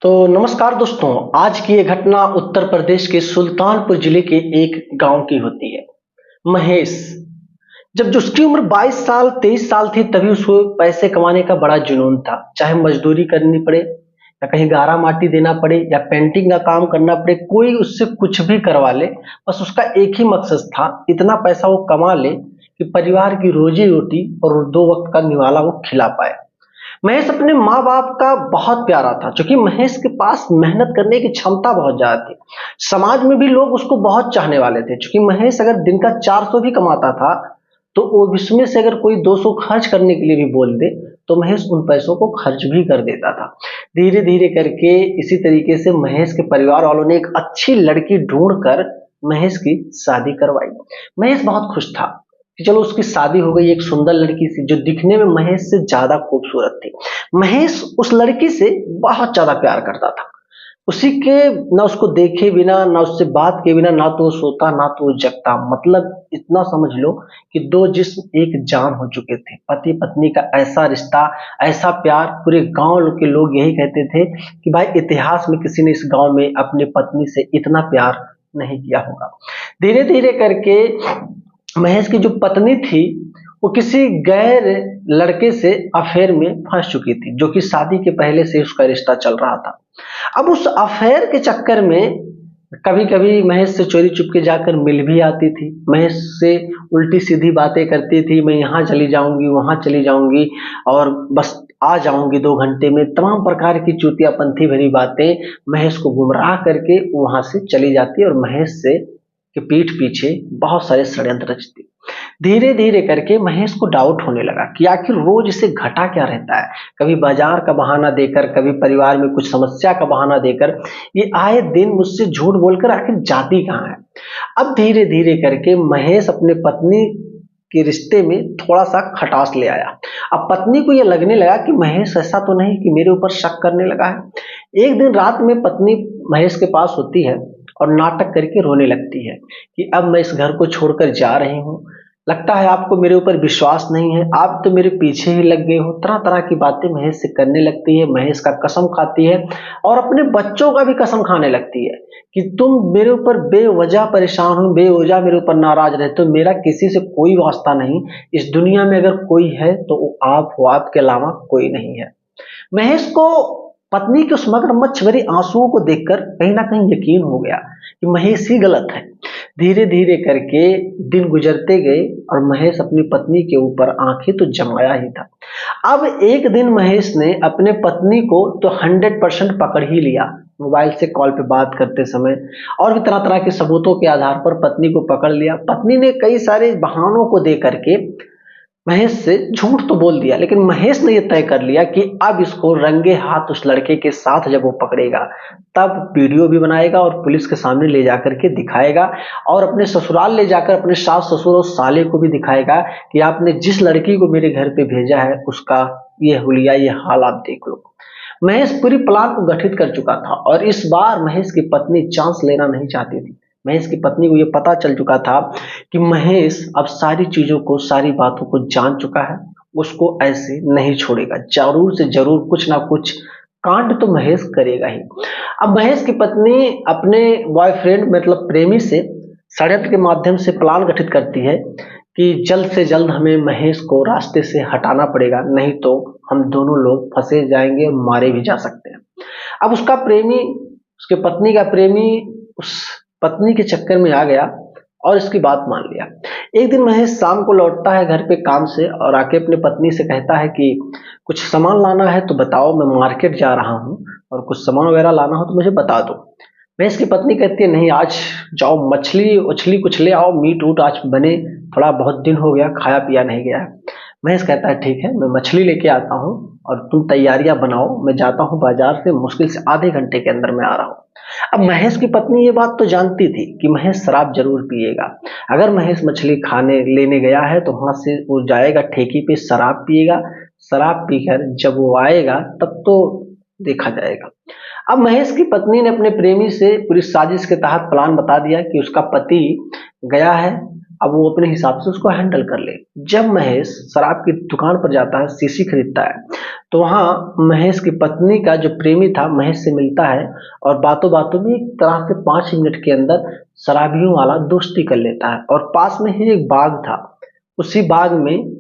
तो नमस्कार दोस्तों, आज की ये घटना उत्तर प्रदेश के सुल्तानपुर जिले के एक गांव की होती है। महेश, जब जो उसकी उम्र 22 साल 23 साल थी तभी उसको पैसे कमाने का बड़ा जुनून था। चाहे मजदूरी करनी पड़े या कहीं गारा माटी देना पड़े या पेंटिंग का काम करना पड़े, कोई उससे कुछ भी करवा ले, बस उसका एक ही मकसद था, इतना पैसा वो कमा ले कि परिवार की रोजी रोटी और दो वक्त का निवाला वो खिला पाए। महेश अपने माँ बाप का बहुत प्यारा था, क्योंकि महेश के पास मेहनत करने की क्षमता बहुत ज्यादा थी। समाज में भी लोग उसको बहुत चाहने वाले थे, क्योंकि महेश अगर दिन का 400 भी कमाता था तो वो उसमें से अगर कोई 200 खर्च करने के लिए भी बोल दे तो महेश उन पैसों को खर्च भी कर देता था। धीरे धीरे करके इसी तरीके से महेश के परिवार वालों ने एक अच्छी लड़की ढूंढ कर महेश की शादी करवाई। महेश बहुत खुश था कि चलो उसकी शादी हो गई, एक सुंदर लड़की से जो दिखने में महेश से ज्यादा खूबसूरत थी। महेश उस लड़की से बहुत ज्यादा प्यार करता था। उसी के ना उसको देखे बिना, ना उससे बात के बिना, ना तो वो सोता ना तो वो जगता। मतलब इतना समझ लो कि दो जिस्म एक जान हो चुके थे। पति पत्नी का ऐसा रिश्ता, ऐसा प्यार, पूरे गांव के लोग यही कहते थे कि भाई इतिहास में किसी ने इस गांव में अपनी पत्नी से इतना प्यार नहीं किया होगा। धीरे धीरे करके महेश की जो पत्नी थी वो किसी गैर लड़के से अफेयर में फंस चुकी थी, जो कि शादी के पहले से उसका रिश्ता चल रहा था। अब उस अफेयर के चक्कर में कभी कभी महेश से चोरी चुपके जाकर मिल भी आती थी, महेश से उल्टी सीधी बातें करती थी, मैं यहाँ चली जाऊंगी वहां चली जाऊंगी और बस आ जाऊंगी 2 घंटे में। तमाम प्रकार की चूतियापंथी भरी बातें महेश को गुमराह करके वहां से चली जाती और महेश से के पीठ पीछे बहुत सारे षड्यंत्र रचती। धीरे धीरे करके महेश को डाउट होने लगा कि आखिर रोज इसे घटा क्या रहता है। कभी बाजार का बहाना देकर, कभी परिवार में कुछ समस्या का बहाना देकर ये आए दिन मुझसे झूठ बोलकर आखिर जाती कहाँ है। अब धीरे धीरे करके महेश अपने पत्नी के रिश्ते में थोड़ा सा खटास ले आया। अब पत्नी को यह लगने लगा कि महेश ऐसा तो नहीं कि मेरे ऊपर शक करने लगा है। एक दिन रात में पत्नी महेश के पास होती है और नाटक करके रोने लगती है कि अब मैं इस घर को छोड़कर जा रही हूँ, लगता है आपको मेरे ऊपर विश्वास नहीं है, आप तो मेरे पीछे ही लग गए हो। तरह तरह की बातें महेश से करने लगती है, महेश का कसम खाती है और अपने बच्चों का भी कसम खाने लगती है कि तुम मेरे ऊपर बेवजह परेशान हो, बेवजह मेरे ऊपर नाराज रहते हो, मेरा किसी से कोई वास्ता नहीं, इस दुनिया में अगर कोई है तो वो आप हो, आपके अलावा कोई नहीं है। महेश को पत्नी के उस मगरमच्छ भरी आंसुओं को देखकर कहीं ना कहीं यकीन हो गया कि महेश ही गलत है। धीरे धीरे करके दिन गुजरते गए और महेश अपनी पत्नी के ऊपर आंखें तो जमाया ही था। अब एक दिन महेश ने अपने पत्नी को तो 100% पकड़ ही लिया, मोबाइल से कॉल पे बात करते समय और भी तरह तरह के सबूतों के आधार पर पत्नी को पकड़ लिया। पत्नी ने कई सारे बहानों को दे करके महेश से झूठ तो बोल दिया, लेकिन महेश ने यह तय कर लिया कि अब इसको रंगे हाथ उस लड़के के साथ जब वो पकड़ेगा तब वीडियो भी बनाएगा और पुलिस के सामने ले जाकर के दिखाएगा और अपने ससुराल ले जाकर अपने सास ससुर और साले को भी दिखाएगा कि आपने जिस लड़की को मेरे घर पे भेजा है उसका ये हुलिया, ये हाल आप देख लो। महेश पूरी प्लान को गठित कर चुका था और इस बार महेश की पत्नी चांस लेना नहीं चाहती थी। महेश की पत्नी को यह पता चल चुका था कि महेश अब सारी चीजों को, सारी बातों को जान चुका है, उसको ऐसे नहीं छोड़ेगा, जरूर से जरूर कुछ ना कुछ कांड तो महेश करेगा ही। अब महेश की पत्नी अपने बॉयफ्रेंड मतलब प्रेमी से षड्यंत्र के माध्यम से प्लान गठित करती है कि जल्द से जल्द हमें महेश को रास्ते से हटाना पड़ेगा, नहीं तो हम दोनों लोग फंसे जाएंगे और मारे भी जा सकते हैं। अब उसका प्रेमी, उसके पत्नी का प्रेमी उस पत्नी के चक्कर में आ गया और इसकी बात मान लिया। एक दिन महेश शाम को लौटता है घर पे काम से और आके अपनी पत्नी से कहता है कि कुछ सामान लाना है तो बताओ, मैं मार्केट जा रहा हूँ और कुछ सामान वगैरह लाना हो तो मुझे बता दो। महेश की पत्नी कहती है नहीं, आज जाओ मछली उछली कुछ ले आओ, मीट ऊट आज बने, थोड़ा बहुत दिन हो गया खाया पिया नहीं गया है। महेश कहता है ठीक है, मैं मछली लेके आता हूँ और तुम तैयारियां बनाओ, मैं जाता हूँ बाजार से, मुश्किल से आधे घंटे के अंदर मैं आ रहा हूँ। अब महेश की पत्नी ये बात तो जानती थी कि महेश शराब जरूर पिएगा। अगर महेश मछली खाने लेने गया है तो वहां से वो जाएगा ठेकी पे, शराब पिएगा, शराब पीकर जब वो आएगा तब तो देखा जाएगा। अब महेश की पत्नी ने अपने प्रेमी से पूरी साजिश के तहत प्लान बता दिया कि उसका पति गया है अब वो अपने हिसाब से उसको हैंडल कर ले। जब महेश शराब की दुकान पर जाता है, शीशी खरीदता है, तो वहाँ महेश की पत्नी का जो प्रेमी था महेश से मिलता है और बातों बातों में एक तरह से 5 मिनट के अंदर शराबियों वाला दोस्ती कर लेता है। और पास में ही एक बाग था, उसी बाग में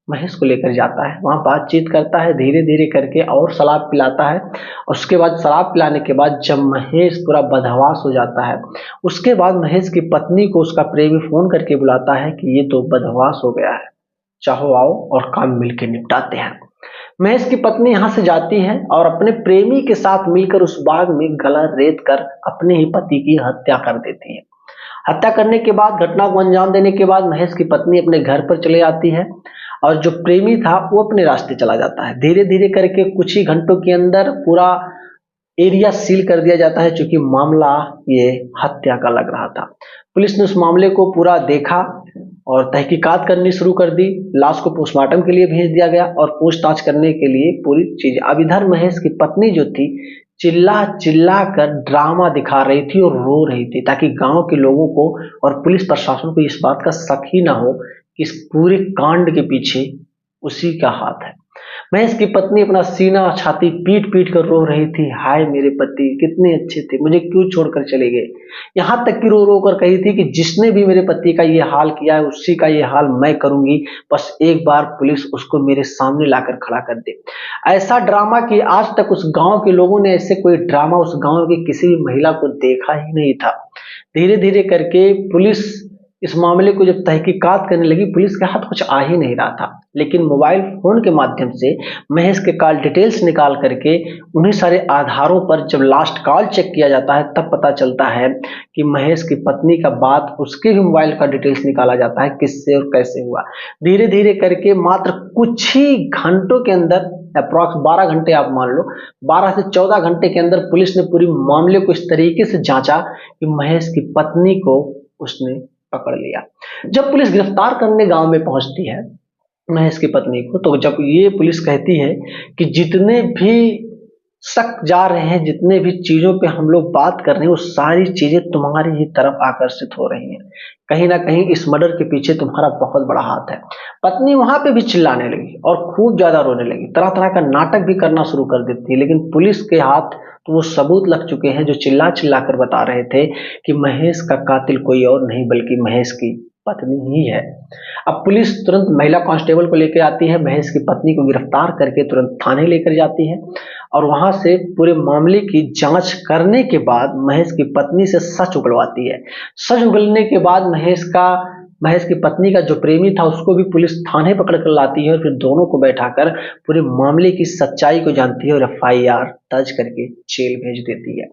महेश को लेकर जाता है, वहां बातचीत करता है धीरे धीरे करके और शराब पिलाता है। उसके बाद शराब पिलाने के बाद जब महेश पूरा बदहवास हो जाता है, उसके बाद महेश की पत्नी को उसका प्रेमी फोन करके बुलाता है कि ये तो बदहवास हो गया है, चाहो आओ और काम मिलके निपटाते हैं। महेश की पत्नी यहाँ से जाती है और अपने प्रेमी के साथ मिलकर उस बाग में गला रेत कर अपने ही पति की हत्या कर देती है। हत्या करने के बाद, घटना को अंजाम देने के बाद महेश की पत्नी अपने घर पर चले जाती है और जो प्रेमी था वो अपने रास्ते चला जाता है। धीरे धीरे करके कुछ ही घंटों के अंदर पूरा एरिया सील कर दिया जाता है, क्योंकि मामला ये हत्या का लग रहा था। पुलिस ने उस मामले को पूरा देखा और तहकीकात करनी शुरू कर दी। लाश को पोस्टमार्टम के लिए भेज दिया गया और पूछताछ करने के लिए पूरी चीज। अब इधर महेश की पत्नी जो थी चिल्ला चिल्ला कर ड्रामा दिखा रही थी और रो रही थी, ताकि गांव के लोगों को और पुलिस प्रशासन को इस बात का शक ही ना हो कि इस पूरे कांड के पीछे उसी का हाथ है। महेश की पत्नी अपना सीना छाती पीट पीट कर रो रही थी, हाय मेरे पति कितने अच्छे थे, मुझे क्यों छोड़कर चले गए। यहाँ तक कि रो रो कर कही थी कि जिसने भी मेरे पति का ये हाल किया है उसी का ये हाल मैं करूंगी, बस एक बार पुलिस उसको मेरे सामने लाकर खड़ा कर दे। ऐसा ड्रामा कि आज तक उस गांव के लोगों ने ऐसे कोई ड्रामा उस गांव की किसी भी महिला को देखा ही नहीं था। धीरे धीरे करके पुलिस इस मामले को जब तहकीकात करने लगी, पुलिस के हाथ कुछ आ ही नहीं रहा था, लेकिन मोबाइल फोन के माध्यम से महेश के कॉल डिटेल्स निकाल करके उन्हीं सारे आधारों पर जब लास्ट कॉल चेक किया जाता है, तब पता चलता है कि महेश की पत्नी का बात उसके भी मोबाइल का डिटेल्स निकाला जाता है, किससे और कैसे हुआ। धीरे धीरे करके मात्र कुछ ही घंटों के अंदर, अप्रॉक्स 12 घंटे आप मान लो, 12 से 14 घंटे के अंदर पुलिस ने पूरी मामले को इस तरीके से जांचा कि महेश की पत्नी को उसने पकड़ लिया। जब पुलिस गिरफ्तार करने गांव में पहुंचती है महेश की पत्नी को, तो जब ये पुलिस कहती है कि जितने भी शक जा रहे हैं, जितने भी चीजों पे हम लोग बात कर रहे हैं, वो सारी चीजें तुम्हारी ही तरफ आकर्षित हो रही हैं, कहीं ना कहीं इस मर्डर के पीछे तुम्हारा बहुत बड़ा हाथ है। पत्नी वहां पे भी चिल्लाने लगी और खूब ज्यादा रोने लगी, तरह तरह का नाटक भी करना शुरू कर देती है। लेकिन पुलिस के हाथ तो वो सबूत लग चुके हैं जो चिल्ला चिल्ला कर बता रहे थे कि महेश का कातिल कोई और नहीं बल्कि महेश की पत्नी ही है। अब पुलिस तुरंत महिला कांस्टेबल को लेकर आती है, महेश की पत्नी को गिरफ्तार करके तुरंत थाने लेकर जाती है और वहां से पूरे मामले की जांच करने के बाद महेश की पत्नी से सच उगलवाती है। सच उगलने के बाद महेश की पत्नी का जो प्रेमी था उसको भी पुलिस थाने पकड़ कर लाती है और फिर दोनों को बैठाकर पूरे मामले की सच्चाई को जानती है और FIR दर्ज करके जेल भेज देती है।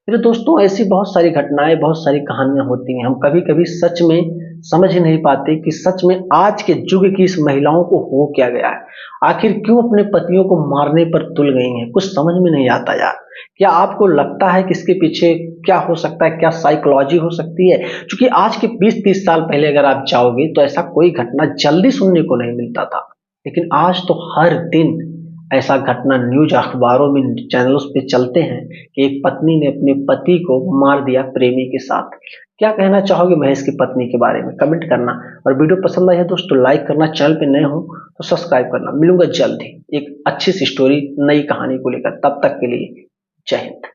मेरे दोस्तों, ऐसी बहुत सारी घटनाएं, बहुत सारी कहानियां होती हैं। हम कभी कभी सच में समझ ही नहीं पाते कि सच में आज के युग की इस महिलाओं को हो क्या गया है, आखिर क्यों अपने पतियों को मारने पर तुल गई हैं, कुछ समझ में नहीं आता यार। क्या आपको लगता है कि इसके पीछे क्या हो सकता है, क्या साइकोलॉजी हो सकती है? क्योंकि आज के 20-30 साल पहले अगर आप जाओगे तो ऐसा कोई घटना जल्दी सुनने को नहीं मिलता था, लेकिन आज तो हर दिन ऐसा घटना न्यूज अखबारों में, चैनलों पे चलते हैं कि एक पत्नी ने अपने पति को मार दिया प्रेमी के साथ। क्या कहना चाहोगे महेश की पत्नी के बारे में, कमेंट करना। और वीडियो पसंद आई है दोस्तों लाइक करना, चैनल पे नए हो तो सब्सक्राइब करना। मिलूंगा जल्द ही एक अच्छी सी स्टोरी, नई कहानी को लेकर, तब तक के लिए जय हिंद।